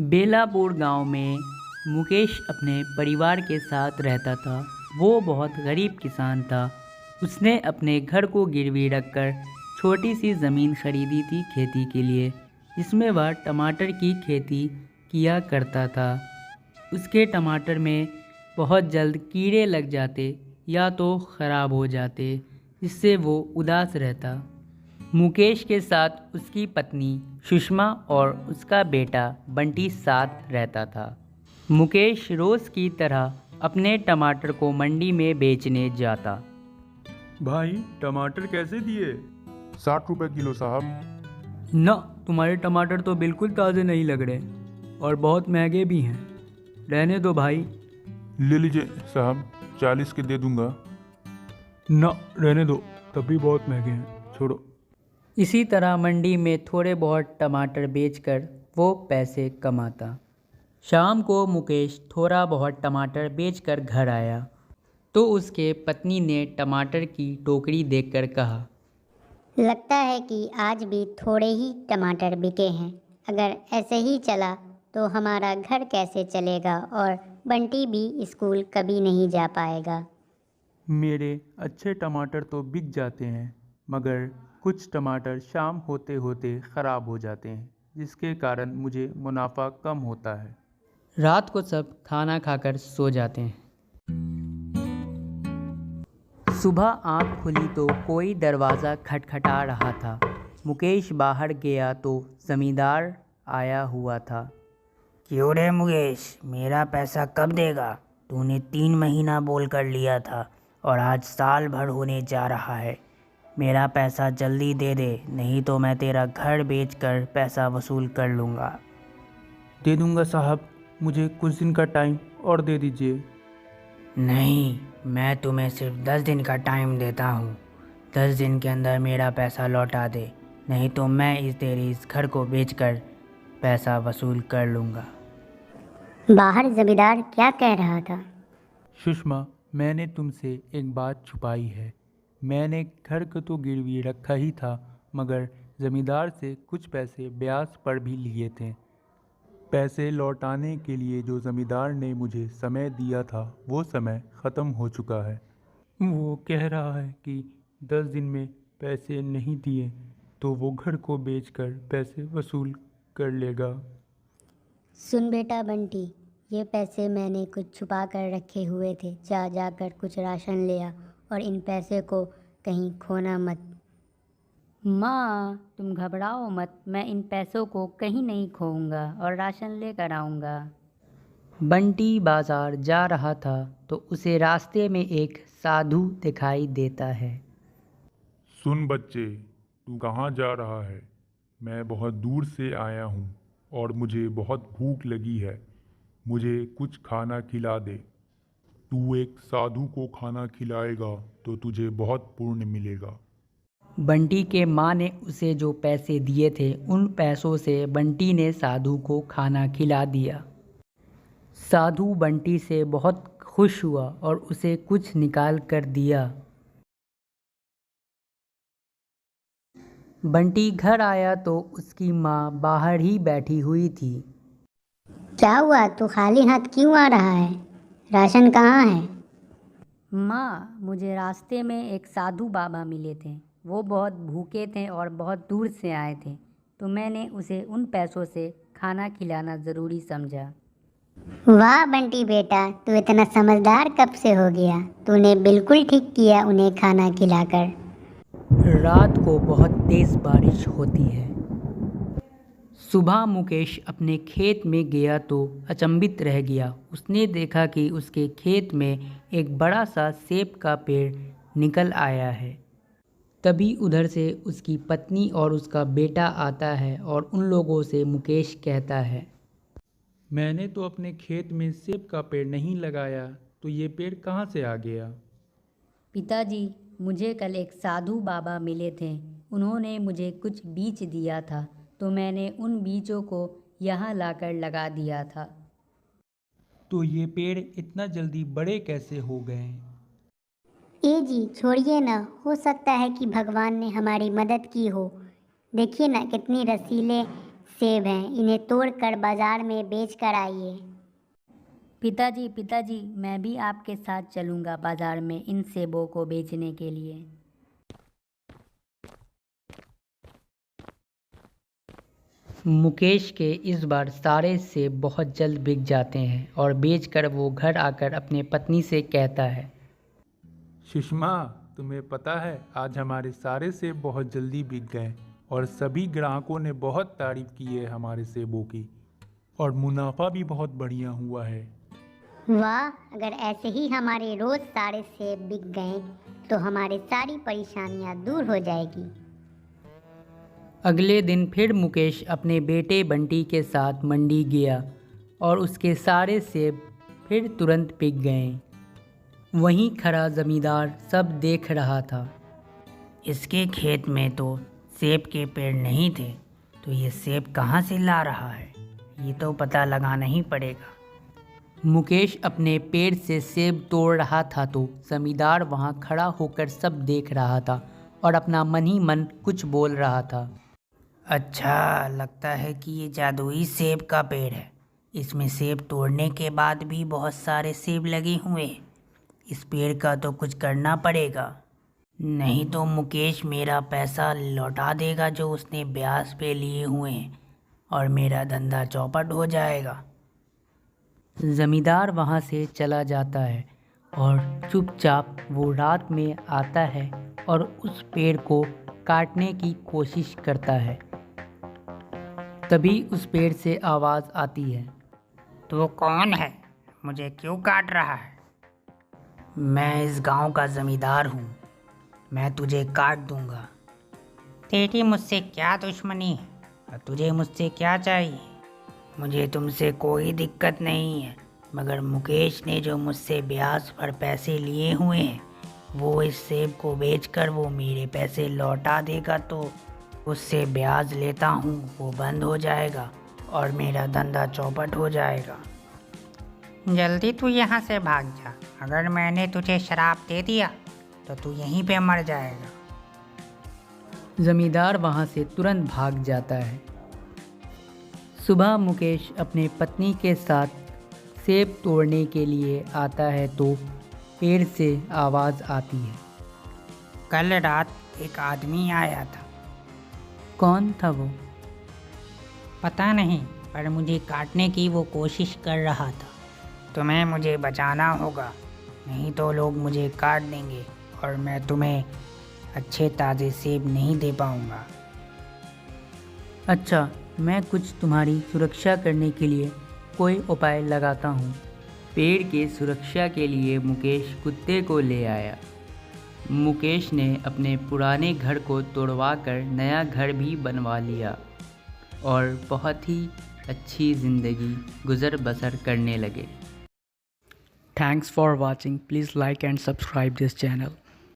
बेलापुर गांव में मुकेश अपने परिवार के साथ रहता था। वो बहुत गरीब किसान था। उसने अपने घर को गिरवी रखकर छोटी सी ज़मीन खरीदी थी खेती के लिए, जिसमें वह टमाटर की खेती किया करता था। उसके टमाटर में बहुत जल्द कीड़े लग जाते या तो ख़राब हो जाते, जिससे वो उदास रहता। मुकेश के साथ उसकी पत्नी सुषमा और उसका बेटा बंटी साथ रहता था। मुकेश रोज़ की तरह अपने टमाटर को मंडी में बेचने जाता। भाई टमाटर कैसे दिए? 60 रुपए किलो साहब। न, तुम्हारे टमाटर तो बिल्कुल ताज़े नहीं लग रहे और बहुत महंगे भी हैं। रहने दो भाई। ले लीजिए साहब, 40 के दे दूंगा। न, रहने दो, तब भी बहुत महंगे हैं, छोड़ो। इसी तरह मंडी में थोड़े बहुत टमाटर बेचकर वो पैसे कमाता। शाम को मुकेश थोड़ा बहुत टमाटर बेचकर घर आया तो उसके पत्नी ने टमाटर की टोकरी देखकर कहा, लगता है कि आज भी थोड़े ही टमाटर बिके हैं। अगर ऐसे ही चला तो हमारा घर कैसे चलेगा और बंटी भी स्कूल कभी नहीं जा पाएगा। मेरे अच्छे टमाटर तो बिक जाते हैं, मगर कुछ टमाटर शाम होते होते ख़राब हो जाते हैं, जिसके कारण मुझे मुनाफा कम होता है। रात को सब खाना खाकर सो जाते हैं। सुबह आँख खुली तो कोई दरवाज़ा खटखटा रहा था। मुकेश बाहर गया तो ज़मींदार आया हुआ था। क्यों रे मुकेश, मेरा पैसा कब देगा? तूने 3 महीना बोल कर लिया था और आज साल भर होने जा रहा है। मेरा पैसा जल्दी दे दे, नहीं तो मैं तेरा घर बेचकर पैसा वसूल कर लूँगा। दे दूंगा साहब, मुझे कुछ दिन का टाइम और दे दीजिए। नहीं, मैं तुम्हें सिर्फ 10 दिन का टाइम देता हूँ। 10 दिन के अंदर मेरा पैसा लौटा दे, नहीं तो मैं इस घर को बेचकर पैसा वसूल कर लूँगा। बाहर जमींदार क्या कह रहा था? सुषमा, मैंने तुमसे एक बात छुपाई है। मैंने घर को तो गिरवी रखा ही था, मगर ज़मींदार से कुछ पैसे ब्याज पर भी लिए थे। पैसे लौटाने के लिए जो ज़मींदार ने मुझे समय दिया था, वो समय ख़त्म हो चुका है। वो कह रहा है कि 10 दिन में पैसे नहीं दिए तो वो घर को बेचकर पैसे वसूल कर लेगा। सुन बेटा बंटी, ये पैसे मैंने कुछ छुपा कर रखे हुए थे। जाकर कुछ राशन ले आ और इन पैसे को कहीं खोना मत। माँ, तुम घबराओ मत, मैं इन पैसों को कहीं नहीं खोऊंगा और राशन लेकर आऊँगा। बंटी बाजार जा रहा था तो उसे रास्ते में एक साधु दिखाई देता है। सुन बच्चे, तू कहाँ जा रहा है? मैं बहुत दूर से आया हूँ और मुझे बहुत भूख लगी है। मुझे कुछ खाना खिला दे। तू एक साधु को खाना खिलाएगा तो तुझे बहुत पुण्य मिलेगा। बंटी के माँ ने उसे जो पैसे दिए थे, उन पैसों से बंटी ने साधु को खाना खिला दिया। साधु बंटी से बहुत खुश हुआ और उसे कुछ निकाल कर दिया। बंटी घर आया तो उसकी माँ बाहर ही बैठी हुई थी। क्या हुआ, तू खाली हाथ क्यों आ रहा है? राशन कहाँ है? माँ, मुझे रास्ते में एक साधु बाबा मिले थे। वो बहुत भूखे थे और बहुत दूर से आए थे, तो मैंने उसे उन पैसों से खाना खिलाना ज़रूरी समझा। वाह बंटी बेटा, तू इतना समझदार कब से हो गया? तूने बिल्कुल ठीक किया उन्हें खाना खिलाकर। रात को बहुत तेज़ बारिश होती है। सुबह मुकेश अपने खेत में गया तो अचंभित रह गया। उसने देखा कि उसके खेत में एक बड़ा सा सेब का पेड़ निकल आया है। तभी उधर से उसकी पत्नी और उसका बेटा आता है और उन लोगों से मुकेश कहता है, मैंने तो अपने खेत में सेब का पेड़ नहीं लगाया, तो ये पेड़ कहाँ से आ गया? पिताजी, मुझे कल एक साधु बाबा मिले थे। उन्होंने मुझे कुछ बीज दिया था, तो मैंने उन बीजों को यहाँ लाकर लगा दिया था। तो ये पेड़ इतना जल्दी बड़े कैसे हो गए? ए जी छोड़िए ना, हो सकता है कि भगवान ने हमारी मदद की हो। देखिए ना, कितनी रसीले सेब हैं, इन्हें तोड़कर बाजार में बेच कर आइए। पिताजी, मैं भी आपके साथ चलूँगा बाजार में इन सेबों को बेचने के लिए। मुकेश के इस बार सारे सेब बहुत जल्द बिक जाते हैं और बेचकर वो घर आकर अपने पत्नी से कहता है, सुषमा, तुम्हें पता है आज हमारे सारे सेब बहुत जल्दी बिक गए और सभी ग्राहकों ने बहुत तारीफ की है हमारे सेबों की, और मुनाफा भी बहुत बढ़िया हुआ है। वाह, अगर ऐसे ही हमारे रोज सारे सेब बिक गए तो हमारी सारी परेशानियां दूर हो जाएगी। अगले दिन फिर मुकेश अपने बेटे बंटी के साथ मंडी गया और उसके सारे सेब फिर तुरंत बिक गए। वहीं खड़ा जमींदार सब देख रहा था। इसके खेत में तो सेब के पेड़ नहीं थे, तो ये सेब कहाँ से ला रहा है, ये तो पता लगाना ही पड़ेगा। मुकेश अपने पेड़ से सेब तोड़ रहा था तो जमींदार वहाँ खड़ा होकर सब देख रहा था और अपना मन ही मन कुछ बोल रहा था। अच्छा, लगता है कि ये जादुई सेब का पेड़ है। इसमें सेब तोड़ने के बाद भी बहुत सारे सेब लगे हुए हैं। इस पेड़ का तो कुछ करना पड़ेगा, नहीं तो मुकेश मेरा पैसा लौटा देगा जो उसने ब्याज पे लिए हुए हैं और मेरा धंधा चौपट हो जाएगा। जमींदार वहाँ से चला जाता है और चुपचाप वो रात में आता है और उस पेड़ को काटने की कोशिश करता है। तभी उस पेड़ से आवाज़ आती है, तो कौन है, मुझे क्यों काट रहा है? मैं इस गांव का ज़मींदार हूँ, मैं तुझे काट दूंगा। तेरी मुझसे क्या दुश्मनी है और तुझे मुझसे क्या चाहिए? मुझे तुमसे कोई दिक्कत नहीं है, मगर मुकेश ने जो मुझसे ब्याज पर पैसे लिए हुए हैं, वो इस सेब को बेचकर वो मेरे पैसे लौटा देगा तो उससे ब्याज लेता हूँ वो बंद हो जाएगा और मेरा धंधा चौपट हो जाएगा। जल्दी तू यहाँ से भाग जा, अगर मैंने तुझे शराब दे दिया तो तू यहीं पे मर जाएगा। जमींदार वहाँ से तुरंत भाग जाता है। सुबह मुकेश अपने पत्नी के साथ सेब तोड़ने के लिए आता है तो पेड़ से आवाज़ आती है, कल रात एक आदमी आया था। कौन था वो? पता नहीं, पर मुझे काटने की वो कोशिश कर रहा था। तुम्हें मुझे बचाना होगा, नहीं तो लोग मुझे काट देंगे और मैं तुम्हें अच्छे ताज़े सेब नहीं दे पाऊँगा। अच्छा, मैं कुछ तुम्हारी सुरक्षा करने के लिए कोई उपाय लगाता हूँ। पेड़ के सुरक्षा के लिए मुकेश कुत्ते को ले आया। मुकेश ने अपने पुराने घर को तोड़वाकर नया घर भी बनवा लिया और बहुत ही अच्छी ज़िंदगी गुजर बसर करने लगे। Thanks for watching. Please like and subscribe this channel.